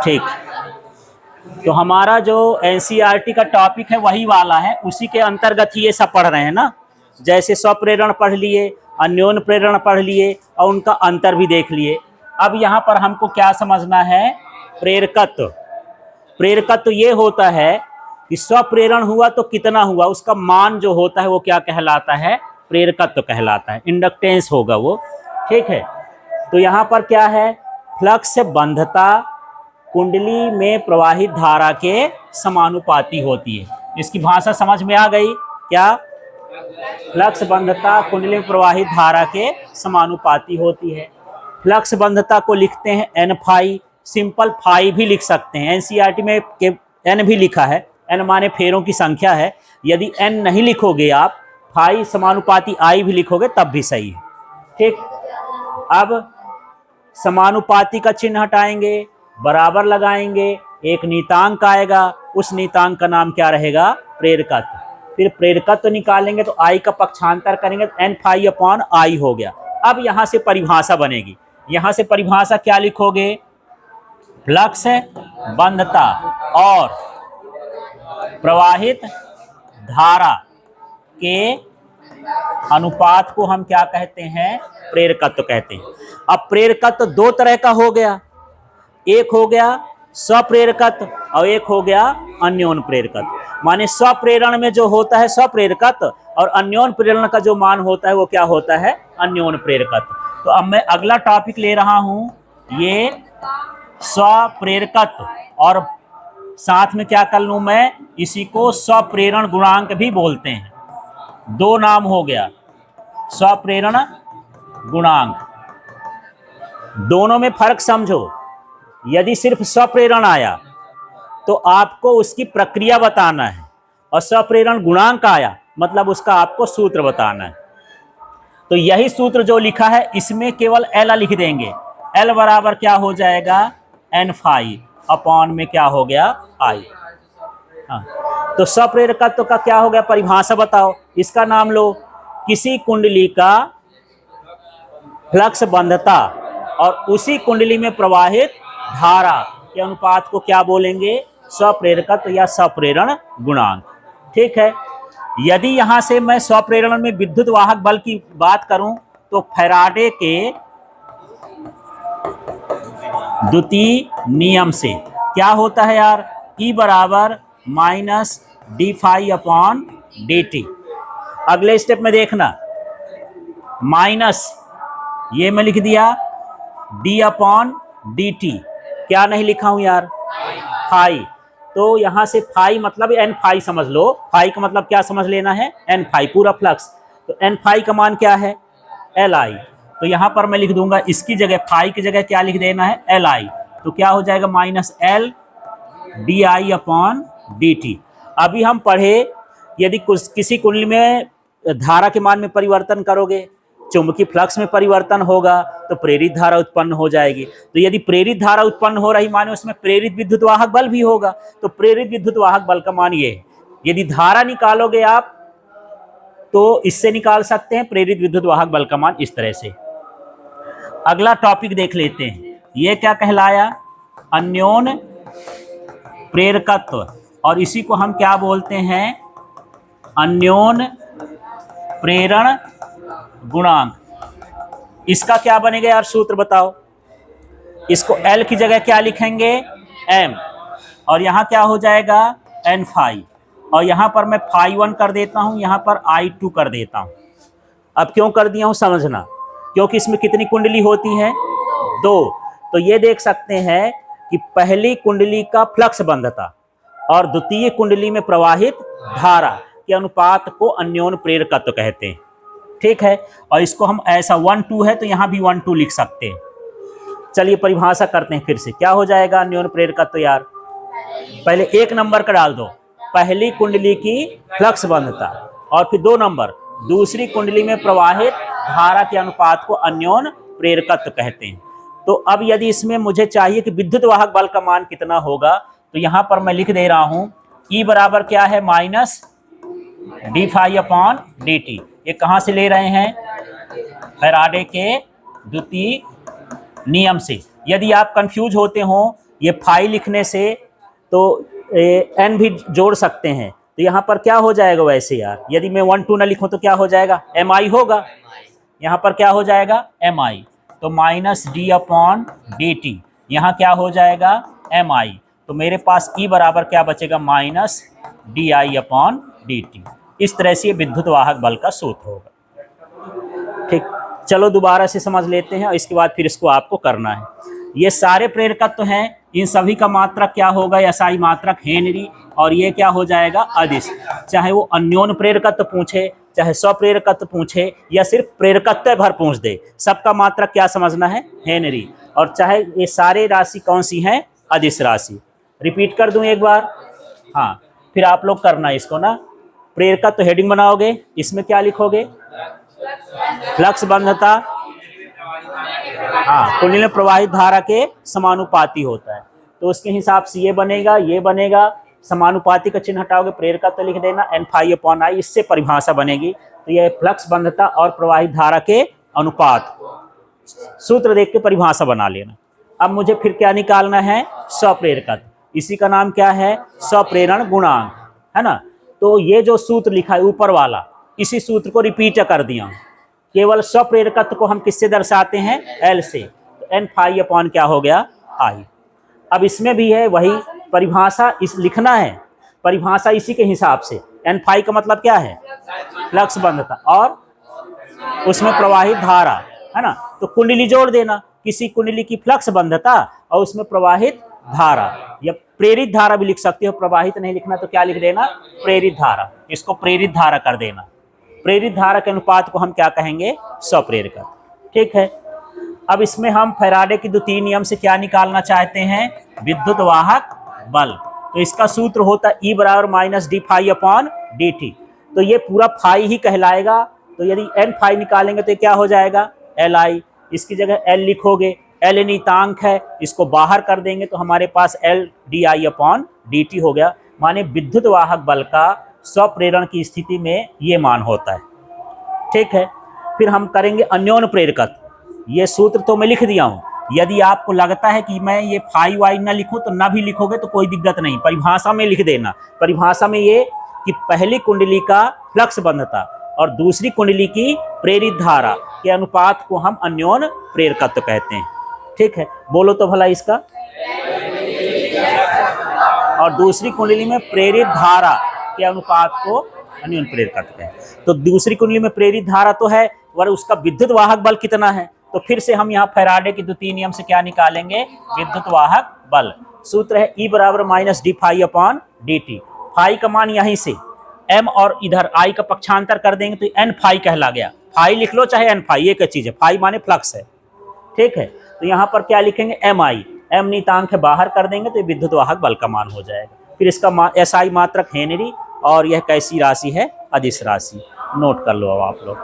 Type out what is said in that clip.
ठीक, तो हमारा जो एनसीईआरटी का टॉपिक है वही वाला है, उसी के अंतर्गत ही ये सब पढ़ रहे हैं ना। जैसे स्वप्रेरण पढ़ लिए, अन्योन प्रेरण पढ़ लिए और उनका अंतर भी देख लिए। अब यहाँ पर हमको क्या समझना है, प्रेरकत्व। प्रेरकत्व ये होता है कि स्वप्रेरण हुआ तो कितना हुआ, उसका मान जो होता है वो क्या कहलाता है, प्रेरकत्व कहलाता है। इंडक्टेंस होगा वो, ठीक है। तो यहाँ पर क्या है, फ्लक्स बंधता कुंडली में प्रवाहित धारा के समानुपाती होती है। इसकी भाषा समझ में आ गई क्या? फ्लक्स बंधता कुंडली में प्रवाहित धारा के समानुपाती होती है। फ्लक्स बंधता को लिखते हैं एन फाई, सिंपल फाई भी लिख सकते हैं। एनसीईआरटी में एन भी लिखा है, एन माने फेरों की संख्या है। यदि एन नहीं लिखोगे आप, फाई समानुपाती आई भी लिखोगे तब भी सही है, ठीक। अब समानुपाती का चिन्ह हटाएंगे, बराबर लगाएंगे, एक नीतांक आएगा, उस नीतांक का नाम क्या रहेगा, प्रेरकत्व। फिर प्रेरकत्व निकालेंगे तो आई का पक्षांतर करेंगे तो एन फाई अपॉन आई हो गया। अब यहां से परिभाषा बनेगी, यहां से परिभाषा क्या लिखोगे, फ्लक्स बंधता और प्रवाहित धारा के अनुपात को हम क्या कहते हैं, प्रेरकत्व कहते हैं। अब प्रेरकत्व दो तरह का हो गया, एक हो गया स्वप्रेरकत्व और एक हो गया अन्योन प्रेरकत्व। माने स्वप्रेरण में जो होता है स्वप्रेरकत्व और अन्योन प्रेरण का जो मान होता है वो क्या होता है, अन्योन प्रेरकत्व। तो अब मैं अगला टॉपिक ले रहा हूं, ये स्वप्रेरकत्व, और साथ में क्या कर लूं मैं, इसी को स्वप्रेरण गुणांक भी बोलते हैं। दो नाम हो गया, स्वप्रेरण गुणांक। दोनों में फर्क समझो। यदि सिर्फ स्वप्रेरण आया तो आपको उसकी प्रक्रिया बताना है, और स्वप्रेरण गुणांक आया मतलब उसका आपको सूत्र बताना है। तो यही सूत्र जो लिखा है इसमें केवल एल लिख देंगे। एल बराबर क्या हो जाएगा, एन फाई अपॉन में क्या हो गया, आई। हाँ, तो स्वप्रेरकत्व का क्या हो गया, परिभाषा बताओ। इसका नाम लो, किसी कुंडली का फ्लक्स बंधता और उसी कुंडली में प्रवाहित धारा के अनुपात को क्या बोलेंगे, स्वप्रेरकत्व या स्वप्रेरण गुणांक, ठीक है। यदि यहां से मैं स्वप्रेरण में विद्युत वाहक बल की बात करूं तो फैराडे के द्वितीय नियम से क्या होता है यार, E बराबर minus d phi upon D t. अगले स्टेप में देखना, माइनस ये मैं लिख दिया डी अपॉन डी टी, क्या नहीं लिखा हूं यार, फाई। तो यहां से फाई मतलब एन फाई समझ लो, फाई का मतलब क्या समझ लेना है, एन फाई पूरा फ्लक्स। तो एन फाई का मान क्या है, एल आई। तो यहां पर मैं लिख दूंगा, इसकी जगह फाई की जगह क्या लिख देना है, एल आई। तो क्या हो जाएगा, minus L D I upon D T. अभी हम पढ़े, यदि किसी कुंडली में धारा के मान में परिवर्तन करोगे, चुंबकीय फ्लक्स में परिवर्तन होगा तो प्रेरित धारा उत्पन्न हो जाएगी। तो यदि प्रेरित धारा उत्पन्न हो रही माने उसमें प्रेरित विद्युत वाहक बल भी होगा। तो प्रेरित विद्युत वाहक बल का मान ये है। यदि धारा निकालोगे आप तो इससे निकाल सकते हैं प्रेरित विद्युत वाहक बल का मान इस तरह से। अगला टॉपिक देख लेते हैं, ये क्या कहलाया, अन्योन प्रेरकत्व, और इसी को हम क्या बोलते हैं, अन्योन प्रेरण गुणांक। इसका क्या बनेगा यार, सूत्र बताओ। इसको L की जगह क्या लिखेंगे, M, और यहां क्या हो जाएगा, N फाई, और यहां पर मैं फाई 1 कर देता हूं, यहां पर I2 कर देता हूं। अब क्यों कर दिया हूं समझना, क्योंकि इसमें कितनी कुंडली होती है, 2। तो ये देख सकते हैं कि पहली कुंडली का फ्लक्स बंधता और द्वितीय कुंडली में प्रवाहित धारा के अनुपात को अन्योन प्रेरकत्व कहते हैं, ठीक है। और इसको हम ऐसा 1 2 है तो यहां भी 1 2 लिख सकते हैं। चलिए परिभाषा करते हैं फिर से, क्या हो जाएगा अन्योन प्रेरकत्व यार, पहले 1 नंबर का डाल दो, पहली कुंडली की फ्लक्स बंधता, और फिर 2 नंबर दूसरी कुंडली में प्रवाहित धारा के अनुपात को अन्योन प्रेरकत्व कहते हैं। तो अब यदि इसमें मुझे चाहिए कि विद्युत वाहक बल का मान कितना होगा, तो यहां पर मैं लिख दे रहा हूं, E बराबर क्या है, minus d phi upon D t. ये कहां से ले रहे हैं, फैराडे के द्वितीय नियम से। यदि आप कंफ्यूज होते हो ये फाई लिखने से तो n भी जोड़ सकते हैं, तो यहाँ पर क्या हो जाएगा वैसे यार, यदि मैं 1 2 ना लिखूँ तो क्या हो जाएगा, mi होगा। यहाँ पर क्या हो जाएगा, mi, तो minus D upon D T, यहाँ क्या हो जाएगा mi, तो मेरे पास E बराबर क्या बचेगा, minus D I upon D T. इस तरह से ये विद्युत वाहक बल का सूत्र होगा। ठीक, चलो दोबारा से समझ लेते हैं और इसके बाद फिर इसको आपको करना है। ये सारे प्रेरकत्व हैं, इन सभी का मात्रक क्या होगा, एसआई मात्रक हेनरी, और ये क्या हो जाएगा अदिश। चाहे वो अन्योन प्रेरकत्व पूछे, चाहे स्वप्रेरकत्व पूछे, या सिर्फ प्रेरकत्व भर पूछ दे, सबका मात्रक क्या समझना है, हेनरी। और चाहे ये सारे राशि कौन सी हैं, अदिश राशि। रिपीट कर दूं एक बार, हाँ, फिर आप लोग करना इसको ना। प्रेरकत्व हेडिंग बनाओगे, इसमें क्या लिखोगे, फ्लक्स बंधता, हाँ, कुंडली में प्रवाहित धारा के समानुपाती होता है, तो उसके हिसाब से ये बनेगा, ये बनेगा। समानुपाती का चिन्ह हटाओगे, प्रेरकत्व लिख देना, एन फाई अपॉन आई, इससे परिभाषा बनेगी। तो ये फ्लक्स बंधता और प्रवाहित धारा के अनुपात, सूत्र देख के परिभाषा बना लेना। अब मुझे फिर क्या निकालना है, स्वप्रेरकत्व, इसी का नाम क्या है, स्वप्रेरण गुणांक, है ना। तो ये जो सूत्र लिखा है ऊपर वाला, इसी सूत्र को रिपीट कर दिया। केवल स्वप्रेरकत्व को हम किससे दर्शाते हैं, एल से, तो एन फाई अपॉन क्या हो गया, आई। अब इसमें भी है वही परिभाषा, इस लिखना है परिभाषा इसी के हिसाब से। एन फाई का मतलब क्या है, फ्लक्स बंधता, और उसमें प्रवाहित धारा, है ना। तो कुंडली जोड़ देना, किसी कुंडली की फ्लक्स बंधता और उसमें प्रवाहित धारा, या प्रेरित धारा भी लिख सकते हो, प्रवाहित नहीं लिखना तो क्या लिख देना, प्रेरित धारा, इसको प्रेरित धारा कर देना। प्रेरित धारा के अनुपात को हम क्या कहेंगे, स्वप्रेरकत्व। ठीक है, अब इसमें हम फैराडे के द्वितीय नियम से क्या निकालना चाहते हैं, विद्युत वाहक बल। तो इसका सूत्र होता है E बराबर minus d phi upon D t. तो ये पूरा फाई ही कहलाएगा, तो यदि एन फाई निकालेंगे तो क्या हो जाएगा, एल आई, इसकी जगह एल लिखोगे, एल नियतांक है, इसको बाहर कर देंगे तो हमारे पास L D I upon D T हो गया। माने विद्युत वाहक बल का स्वप्रेरण की स्थिति में ये मान होता है। ठीक है, फिर हम करेंगे अन्योन प्रेरकत्व। ये सूत्र तो मैं लिख दिया हूँ, यदि आपको लगता है कि मैं ये फाई वाई ना लिखूं तो ना भी लिखोगे तो कोई दिक्कत नहीं, परिभाषा में लिख देना। परिभाषा में ये कि पहली कुंडली का फ्लक्स बंधता और दूसरी कुंडली की प्रेरित धारा के अनुपात को हम अन्योन प्रेरकत्व कहते हैं। ठीक है, बोलो तो भला इसका। और दूसरी कुंडली में प्रेरित धारा के अनुपात को अन्योन प्रेरकत्व है। तो दूसरी कुंडली में प्रेरित धारा तो है, पर उसका विद्युत वाहक बल कितना है, तो फिर से हम यहाँ फैराडे के द्वितीय नियम से क्या निकालेंगे, विद्युत वाहक बल। सूत्र है E बराबर minus d phi upon D t. Phi का मान यहीं से m और इधर I का पक्षांतर कर देंगे तो n फाई कहला गया। फाई लिख लो चाहे n फाई, एक चीज है, फाई माने फ्लक्स है। ठीक है, तो यहाँ पर क्या लिखेंगे, mi, m नियतांक है, बाहर कर देंगे तो विद्युत वाहक बल का मान हो जाएगा। फिर इसका एसआई मात्रक हेनरी, और यह कैसी राशि है, अदिश राशि। नोट कर लो अब आप लोग।